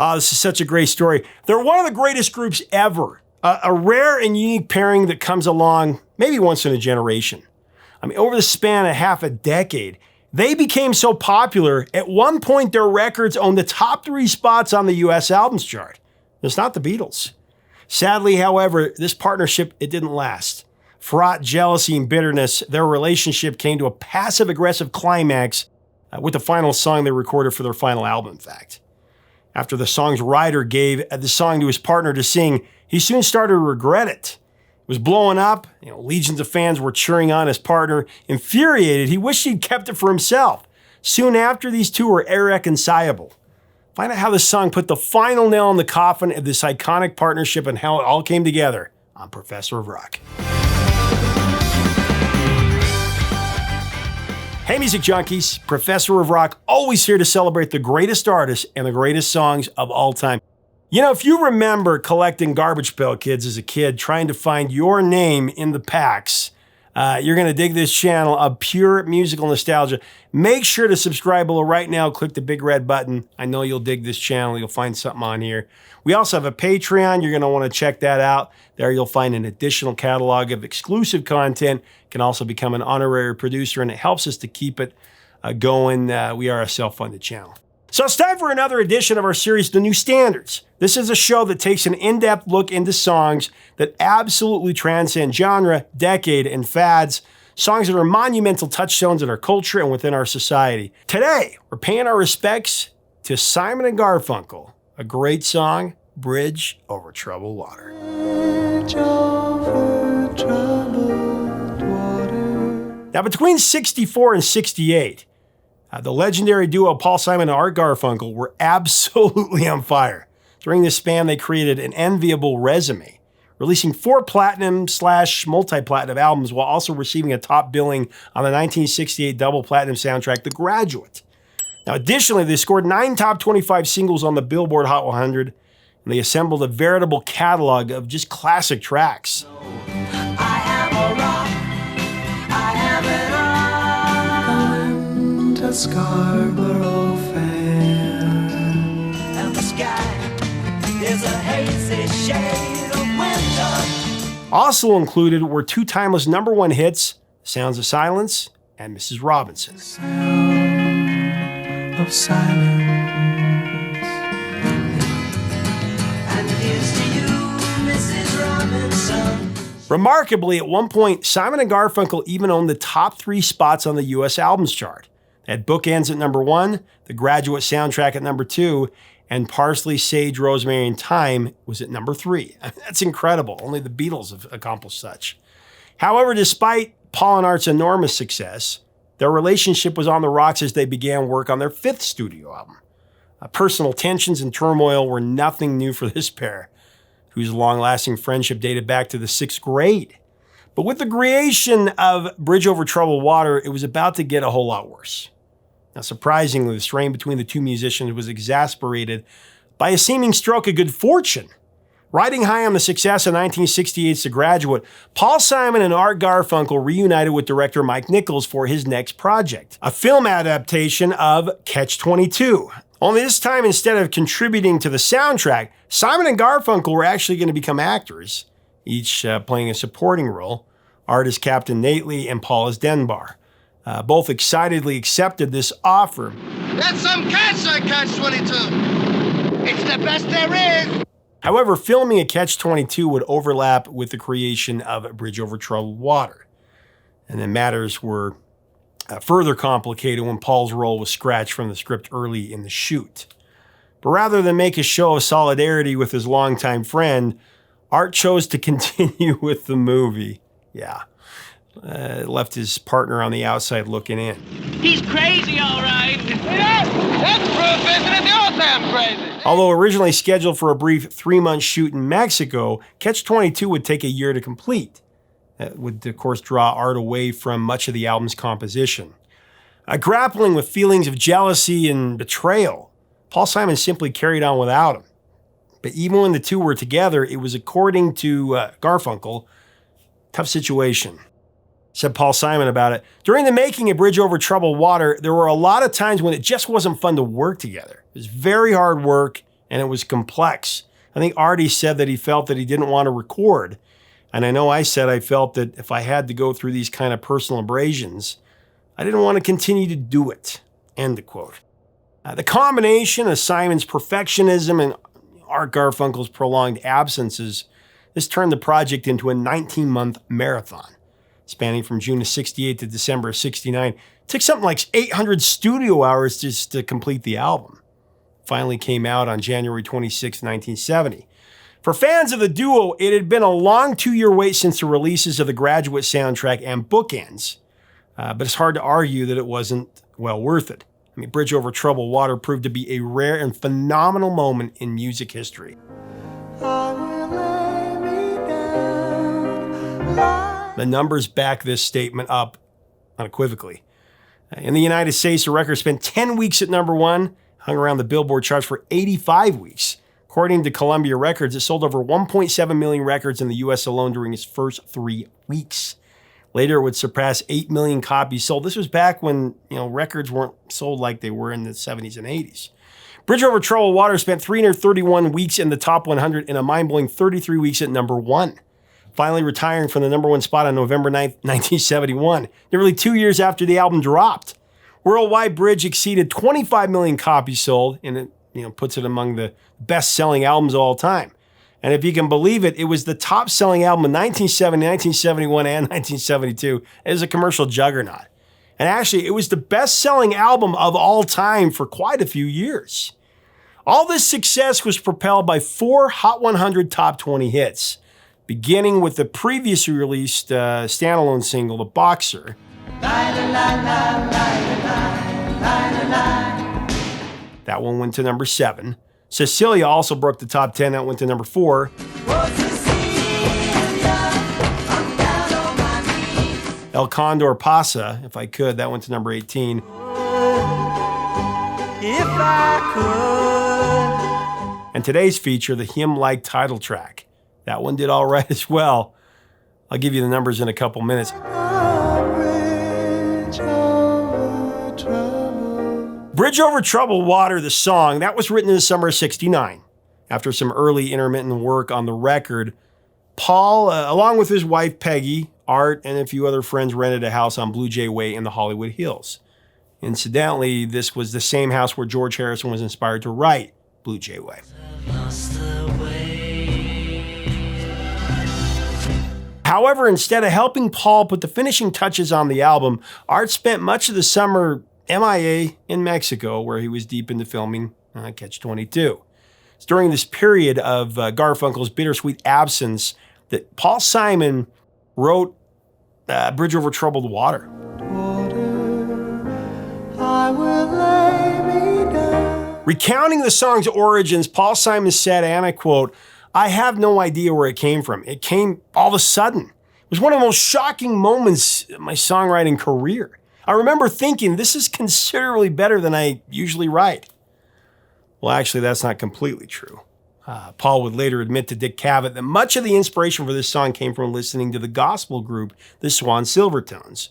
Oh, this is such a great story. They're one of the greatest groups ever. A rare and unique pairing that comes along maybe once in a generation. I mean, over the span of half a decade, they became so popular, at one point their records owned the top 3 spots on the US albums chart. It's not the Beatles. Sadly, however, this partnership, it didn't last. Fraught jealousy and bitterness, their relationship came to a passive-aggressive climax with the final song they recorded for their final album, in fact. After the song's writer gave the song to his partner to sing, he soon started to regret it. It was blowing up. Legions of fans were cheering on his partner. Infuriated, he wished he'd kept it for himself. Soon after, these two were irreconcilable. Find out how this song put the final nail in the coffin of this iconic partnership and how it all came together on Professor of Rock. Hey, music junkies, Professor of Rock, always here to celebrate the greatest artists and the greatest songs of all time. If you remember collecting Garbage Pail Kids as a kid, trying to find your name in the packs, you're going to dig this channel of pure musical nostalgia. Make sure to subscribe below right now. Click the big red button. I know you'll dig this channel. You'll find something on here. We also have a Patreon. You're going to want to check that out. There you'll find an additional catalog of exclusive content. You can also become an honorary producer, and it helps us to keep it going. We are a self-funded channel. So it's time for another edition of our series, The New Standards. This is a show that takes an in-depth look into songs that absolutely transcend genre, decade, and fads. Songs that are monumental touchstones in our culture and within our society. Today, we're paying our respects to Simon and Garfunkel. A great song, Bridge Over Troubled Water. Bridge over troubled water. Now, between 64 and 68, the legendary duo Paul Simon and Art Garfunkel were absolutely on fire. During this span, they created an enviable resume, releasing 4 platinum/multi-platinum albums while also receiving a top billing on the 1968 double platinum soundtrack, The Graduate. Now, additionally, they scored 9 top 25 singles on the Billboard Hot 100, and they assembled a veritable catalog of just classic tracks. I am a rock, I am an Scarborough fair, and the sky is a hazy shade of winter. Also included were 2 timeless #1 hits, Sounds of Silence and Mrs. Robinson. Sound of silence. And here's to you, Mrs. Robinson. Remarkably, at one point, Simon and Garfunkel even owned the top 3 spots on the US albums chart. They had Bookends at #1, The Graduate soundtrack at #2, and Parsley, Sage, Rosemary, and Thyme was at #3. That's incredible. Only the Beatles have accomplished such. However, despite Paul and Art's enormous success, their relationship was on the rocks as they began work on their 5th studio album. Personal tensions and turmoil were nothing new for this pair, whose long-lasting friendship dated back to the 6th grade. But with the creation of Bridge Over Troubled Water, it was about to get a whole lot worse. Now, surprisingly, the strain between the two musicians was exasperated by a seeming stroke of good fortune. Riding high on the success of 1968's The Graduate, Paul Simon and Art Garfunkel reunited with director Mike Nichols for his next project, a film adaptation of Catch-22. Only this time, instead of contributing to the soundtrack, Simon and Garfunkel were actually going to become actors, each playing a supporting role. Art as Captain Nately and Paul as Denbar. Both excitedly accepted this offer. That's some cancer, Catch-22. It's the best there is. However, filming a Catch-22 would overlap with the creation of Bridge Over Troubled Water. And then matters were further complicated when Paul's role was scratched from the script early in the shoot. But rather than make a show of solidarity with his longtime friend, Art chose to continue with the movie. Yeah. Left his partner on the outside looking in. He's crazy, all right. Yes, that's proof, isn't it? You're damn crazy. Although originally scheduled for a brief 3-month shoot in Mexico, Catch-22 would take a year to complete. That would, of course, draw Art away from much of the album's composition. Grappling with feelings of jealousy and betrayal, Paul Simon simply carried on without him. But even when the two were together, it was, according to Garfunkel, tough situation. Said Paul Simon about it, during the making of Bridge Over Troubled Water, there were a lot of times when it just wasn't fun to work together. It was very hard work and it was complex. I think Artie said that he felt that he didn't want to record. And I know I said I felt that if I had to go through these kind of personal abrasions, I didn't want to continue to do it. End of quote. The combination of Simon's perfectionism and Art Garfunkel's prolonged absences, this turned the project into a 19-month marathon, spanning from June of 68 to December of 69. It took something like 800 studio hours just to complete the album. Finally came out on January 26, 1970. For fans of the duo, it had been a long 2-year wait since the releases of the Graduate soundtrack and Bookends. But it's hard to argue that it wasn't well worth it. I mean, Bridge Over Troubled Water proved to be a rare and phenomenal moment in music history. The numbers back this statement up unequivocally. In the United States, the record spent 10 weeks at number 1, hung around the Billboard charts for 85 weeks. According to Columbia Records, it sold over 1.7 million records in the U.S. alone during its first 3 weeks. Later, it would surpass 8 million copies sold. This was back when, records weren't sold like they were in the 70s and 80s. Bridge Over Troubled Water spent 331 weeks in the top 100 and a mind-blowing 33 weeks at number 1. Finally retiring from the number 1 spot on November 9th, 1971, nearly 2 years after the album dropped. Worldwide, Bridge exceeded 25 million copies sold, and it puts it among the best-selling albums of all time. And if you can believe it, it was the top-selling album in 1970, 1971, and 1972 as a commercial juggernaut. And actually, it was the best-selling album of all time for quite a few years. All this success was propelled by 4 Hot 100 Top 20 hits, beginning with the previously released standalone single, The Boxer. That one went to number 7. Cecilia also broke the top 10. That went to number 4. El Condor Pasa, If I Could, that went to number 18. If I could. And today's feature, the hymn-like title track. That one did all right as well. I'll give you the numbers in a couple minutes. Bridge Over Troubled Water, the song, that was written in the summer of 69. After some early intermittent work on the record, Paul, along with his wife Peggy, Art, and a few other friends rented a house on Blue Jay Way in the Hollywood Hills. Incidentally, this was the same house where George Harrison was inspired to write Blue Jay Way. However, instead of helping Paul put the finishing touches on the album, Art spent much of the summer MIA in Mexico, where he was deep into filming Catch-22. It's during this period of Garfunkel's bittersweet absence that Paul Simon wrote Bridge Over Troubled Water. Recounting the song's origins, Paul Simon said, and I quote, "I have no idea where it came from. It came all of a sudden. It was one of the most shocking moments in my songwriting career. I remember thinking, this is considerably better than I usually write." Well, actually, that's not completely true. Paul would later admit to Dick Cavett that much of the inspiration for this song came from listening to the gospel group, the Swan Silvertones,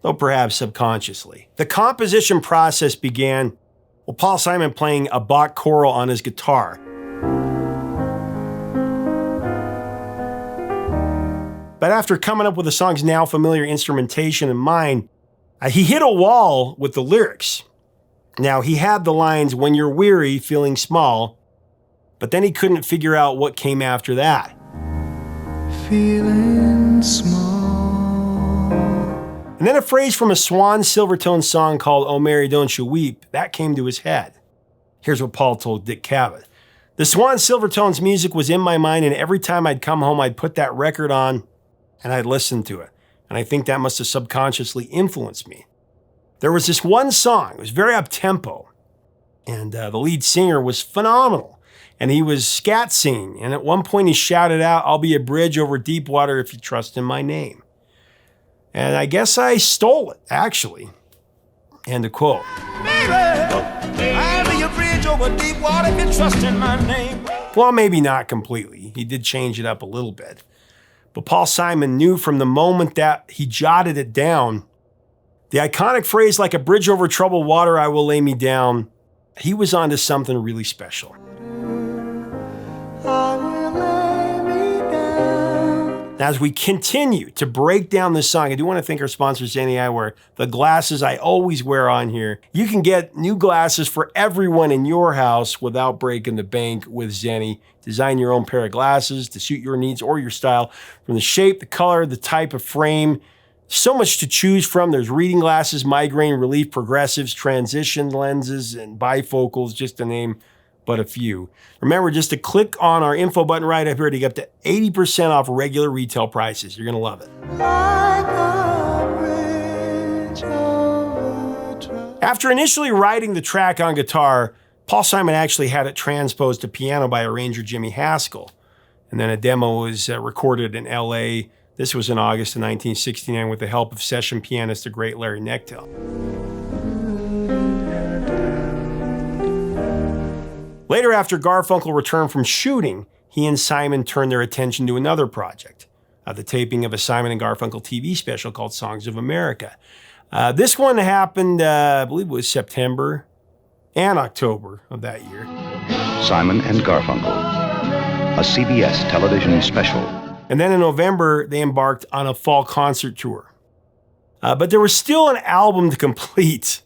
though perhaps subconsciously. The composition process began with Paul Simon playing a Bach choral on his guitar. But after coming up with the song's now familiar instrumentation in mind, he hit a wall with the lyrics. Now, he had the lines, "When you're weary, feeling small," but then he couldn't figure out what came after that. Feeling small. And then a phrase from a Swan Silvertone song called "Oh Mary, Don't You Weep," that came to his head. Here's what Paul told Dick Cavett. "The Swan Silvertones music was in my mind, and every time I'd come home, I'd put that record on and I'd listen to it. And I think that must have subconsciously influenced me. There was this one song, it was very up-tempo, and the lead singer was phenomenal. And he was scat singing, and at one point he shouted out, 'I'll be a bridge over deep water if you trust in my name.' And I guess I stole it, actually." End of quote. Baby, I'll be a bridge over deep water if you trust in my name. Well, maybe not completely. He did change it up a little bit. But Paul Simon knew from the moment that he jotted it down, the iconic phrase, "like a bridge over troubled water, I will lay me down," he was onto something really special. Now, as we continue to break down this song, I do want to thank our sponsor, Zenni Eyewear. The glasses I always wear on here. You can get new glasses for everyone in your house without breaking the bank with Zenni. Design your own pair of glasses to suit your needs or your style. From the shape, the color, the type of frame, so much to choose from. There's reading glasses, migraine relief, progressives, transition lenses, and bifocals, just to name but a few. Remember just to click on our info button right up here to get up to 80% off regular retail prices. You're gonna love it. After initially writing the track on guitar, Paul Simon actually had it transposed to piano by arranger Jimmy Haskell. And then a demo was recorded in LA. This was in August of 1969 with the help of session pianist, the great Larry Knechtel. Later, after Garfunkel returned from shooting, he and Simon turned their attention to another project, the taping of a Simon and Garfunkel TV special called Songs of America. This one happened, I believe it was September and October of that year. Simon and Garfunkel, a CBS television special. And then in November, they embarked on a fall concert tour. But there was still an album to complete.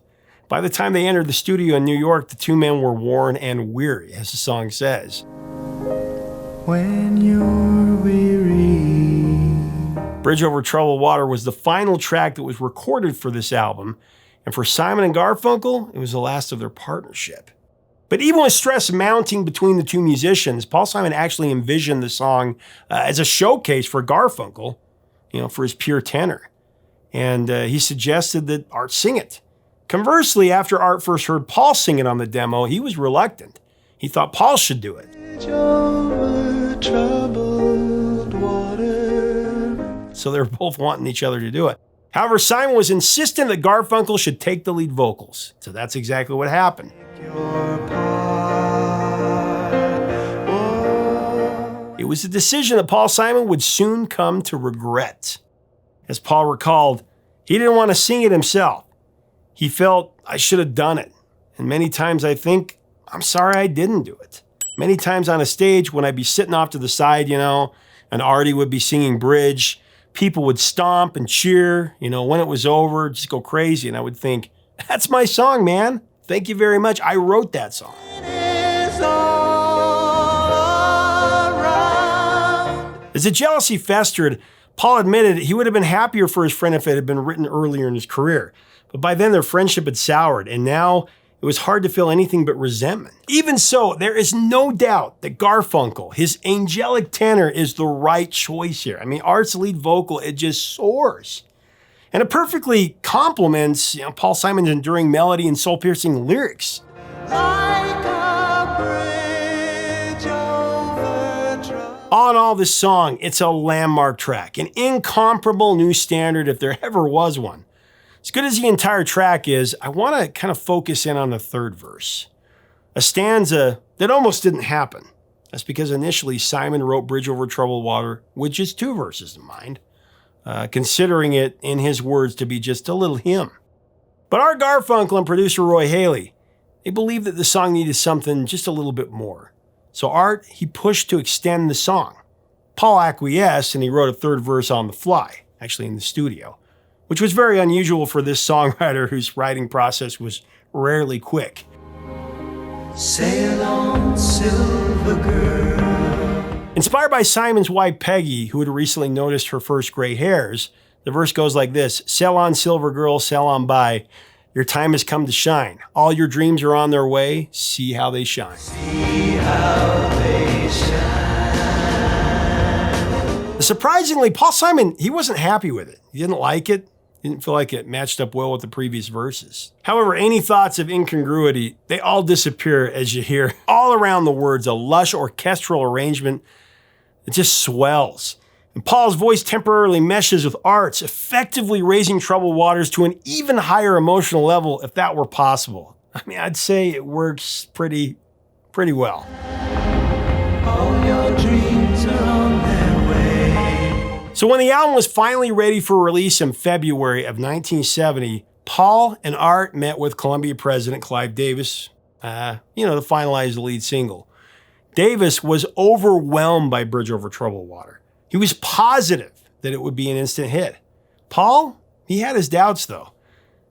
By the time they entered the studio in New York, the two men were worn and weary, as the song says. When you're weary. Bridge Over Troubled Water was the final track that was recorded for this album. And for Simon and Garfunkel, it was the last of their partnership. But even with stress mounting between the two musicians, Paul Simon actually envisioned the song as a showcase for Garfunkel, for his pure tenor. And he suggested that Art sing it. Conversely, after Art first heard Paul sing it on the demo, he was reluctant. He thought Paul should do it. So they were both wanting each other to do it. However, Simon was insistent that Garfunkel should take the lead vocals. So that's exactly what happened. It was a decision that Paul Simon would soon come to regret. As Paul recalled, he didn't want to sing it himself. He felt, I should have done it. And many times I think, I'm sorry I didn't do it. Many times on a stage when I'd be sitting off to the side, and Artie would be singing Bridge, people would stomp and cheer, when it was over, just go crazy. And I would think, that's my song, man. Thank you very much. I wrote that song. As the jealousy festered, Paul admitted he would have been happier for his friend if it had been written earlier in his career. But by then, their friendship had soured, and now it was hard to feel anything but resentment. Even so, there is no doubt that Garfunkel, his angelic tenor, is the right choice here. I mean, Art's lead vocal, it just soars. And it perfectly complements Paul Simon's enduring melody and soul-piercing lyrics. All in all, this song, it's a landmark track, an incomparable new standard if there ever was one. As good as the entire track is, I want to kind of focus in on the third verse. A stanza that almost didn't happen. That's because initially Simon wrote Bridge Over Troubled Water with just 2 verses in mind, considering it, in his words, to be just a little hymn. But Art Garfunkel and producer Roy Haley, they believed that the song needed something just a little bit more. So Art, he pushed to extend the song. Paul acquiesced and he wrote a third verse on the fly, actually in the studio, which was very unusual for this songwriter whose writing process was rarely quick. Sail on, silver girl. Inspired by Simon's wife Peggy, who had recently noticed her first gray hairs, the verse goes like this: sail on, silver girl, sail on by. Your time has come to shine. All your dreams are on their way. See how they shine. See how they shine. Surprisingly, Paul Simon, he wasn't happy with it. He didn't like it. He didn't feel like it matched up well with the previous verses. However, any thoughts of incongruity, they all disappear as you hear all around the words a lush orchestral arrangement. It just swells. And Paul's voice temporarily meshes with Art's, effectively raising Troubled Waters to an even higher emotional level if that were possible. I mean, I'd say it works pretty well. All your dreams are on their way. So when the album was finally ready for release in February of 1970, Paul and Art met with Columbia president Clive Davis, to finalize the lead single. Davis was overwhelmed by Bridge Over Troubled Water. He was positive that it would be an instant hit. Paul, he had his doubts though.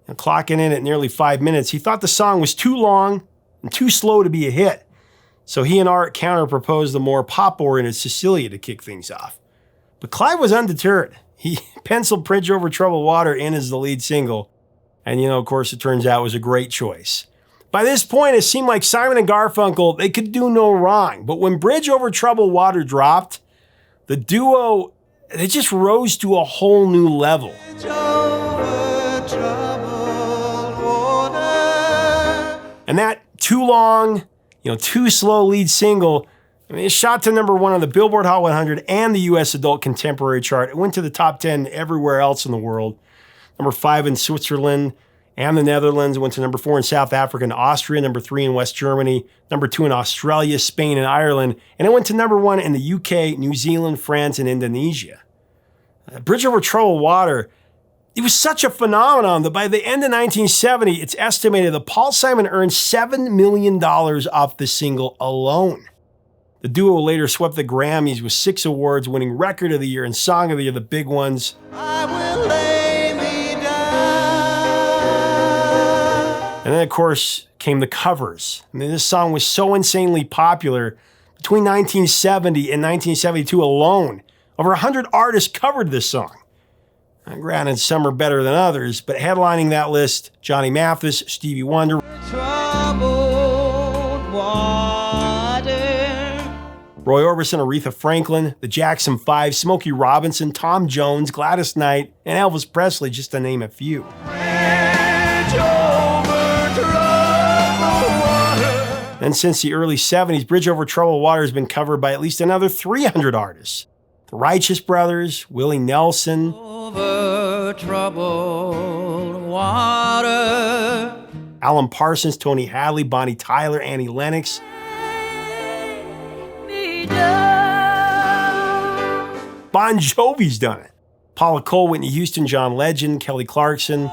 And clocking in at nearly 5 minutes, he thought the song was too long and too slow to be a hit. So he and Art counter-proposed the more pop-oriented Cecilia to kick things off. But Clive was undeterred. He penciled Bridge Over Troubled Water in as the lead single. And, of course, it turns out it was a great choice. By this point, it seemed like Simon and Garfunkel, they could do no wrong. But when Bridge Over Troubled Water dropped, the duo, they just rose to a whole new level. And that too long, too slow lead single, it shot to number 1 on the Billboard Hot 100 and the US Adult Contemporary chart. It went to the top 10 everywhere else in the world. Number 5 in Switzerland and the Netherlands. It went to number 4 in South Africa and Austria, number 3 in West Germany, number 2 in Australia, Spain, and Ireland. And it went to number 1 in the UK, New Zealand, France, and Indonesia. Bridge Over Troubled Water, it was such a phenomenon that by the end of 1970, it's estimated that Paul Simon earned $7 million off the single alone. The duo later swept the Grammys with 6 awards, winning Record of the Year and Song of the Year, the big ones. I will lay me down. And then, of course, came the covers. This song was so insanely popular. Between 1970 and 1972 alone, over 100 artists covered this song. Granted, some are better than others, but headlining that list, Johnny Mathis, Stevie Wonder, Troubled water. Roy Orbison, Aretha Franklin, the Jackson 5, Smokey Robinson, Tom Jones, Gladys Knight, and Elvis Presley, just to name a few. Bridge over troubled water. And since the early 70s, Bridge Over Troubled Water has been covered by at least another 300 artists. The Righteous Brothers, Willie Nelson, Over troubled water. Alan Parsons, Tony Hadley, Bonnie Tyler, Annie Lennox, Bon Jovi's done it. Paula Cole, Whitney Houston, John Legend, Kelly Clarkson,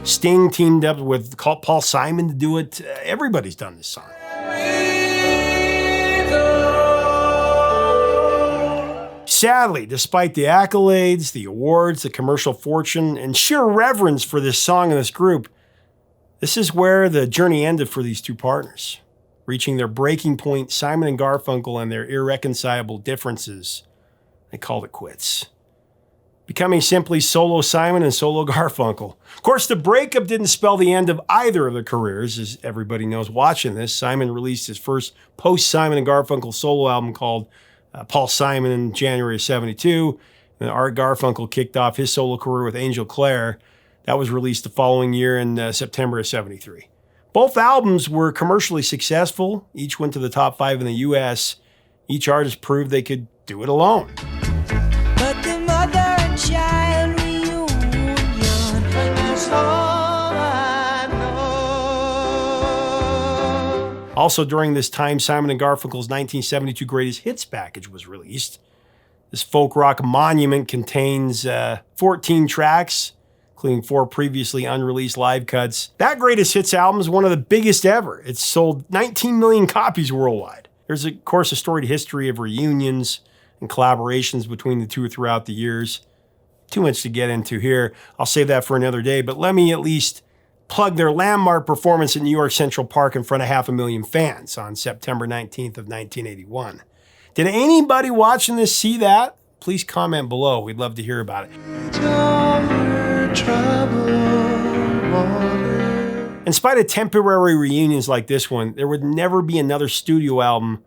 Sting teamed up with Paul Simon to do it. Everybody's done this song. Sadly, despite the accolades, the awards, the commercial fortune, and sheer reverence for this song and this group, this is where the journey ended for these two partners. Reaching their breaking point, Simon and Garfunkel and their irreconcilable differences, they called it quits. Becoming simply solo Simon and solo Garfunkel. Of course, the breakup didn't spell the end of either of their careers, as everybody knows watching this. Simon released his first post-Simon and Garfunkel solo album called Paul Simon in January of 72. And Art Garfunkel kicked off his solo career with Angel Clare. That was released the following year in September of 73. Both albums were commercially successful. Each went to the top 5 in the US. Each artist proved they could do it alone. But the mother and child reunion is all I know. Also during this time, Simon and Garfunkel's 1972 Greatest Hits package was released. This folk rock monument contains 14 tracks, including 4 previously unreleased live cuts. That Greatest Hits album is one of the biggest ever. It's sold 19 million copies worldwide. There's, of course, a storied history of reunions and collaborations between the two throughout the years. Too much to get into here. I'll save that for another day, but let me at least plug their landmark performance at New York Central Park in front of 500,000 fans on September 19th of 1981. Did anybody watching this see that? Please comment below. We'd love to hear about it. In spite of temporary reunions like this one, there would never be another studio album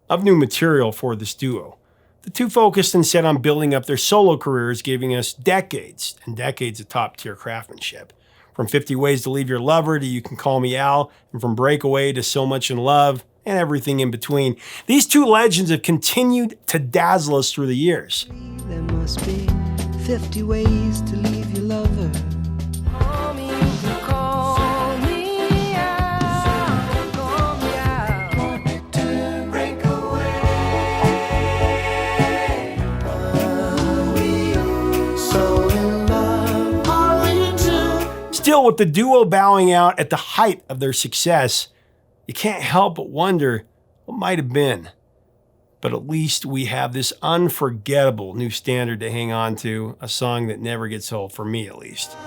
of new material for this duo. The two focused instead on building up their solo careers, giving us decades and decades of top-tier craftsmanship. From 50 Ways to Leave Your Lover to You Can Call Me Al, and from Breakaway to So Much in Love, and everything in between. These two legends have continued to dazzle us through the years. There must be 50 ways to leave your lover. Call me out, call me out. Want to break away. Are we so in love? Are we two? Still, with the duo bowing out at the height of their success, you can't help but wonder what might have been. But at least we have this unforgettable new standard to hang on to, a song that never gets old, for me at least.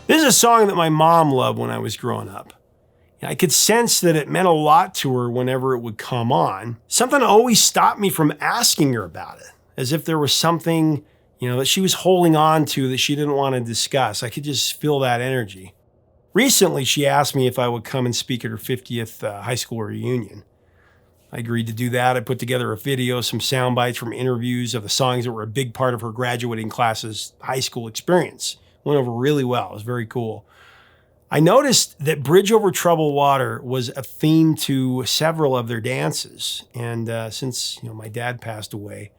This is a song that my mom loved when I was growing up. I could sense that it meant a lot to her whenever it would come on. Something always stopped me from asking her about it, as if there was something, that she was holding on to that she didn't want to discuss. I could just feel that energy. Recently, she asked me if I would come and speak at her 50th high school reunion. I agreed to do that. I put together a video, some sound bites from interviews of the songs that were a big part of her graduating class's high school experience. Went over really well. It was very cool. I noticed that Bridge Over Troubled Water was a theme to several of their dances. And since my dad passed away,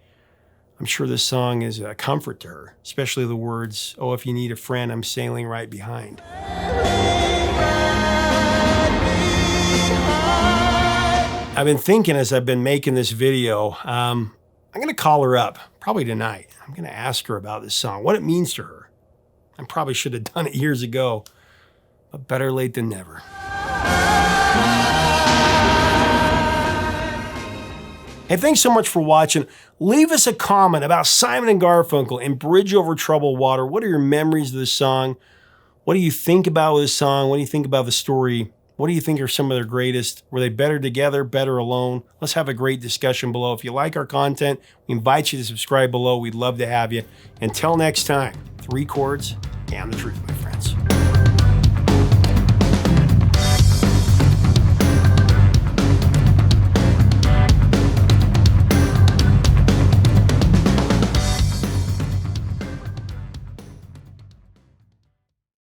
I'm sure this song is a comfort to her, especially the words, "Oh, if you need a friend, I'm sailing right behind." I've been thinking as I've been making this video, I'm going to call her up, probably tonight. I'm going to ask her about this song, what it means to her. I probably should have done it years ago, but better late than never. Hey, thanks so much for watching. Leave us a comment about Simon and Garfunkel and Bridge Over Troubled Water. What are your memories of this song? What do you think about this song? What do you think about the story? What do you think are some of their greatest? Were they better together, better alone? Let's have a great discussion below. If you like our content, we invite you to subscribe below. We'd love to have you. Until next time, 3 chords and the truth, my friends.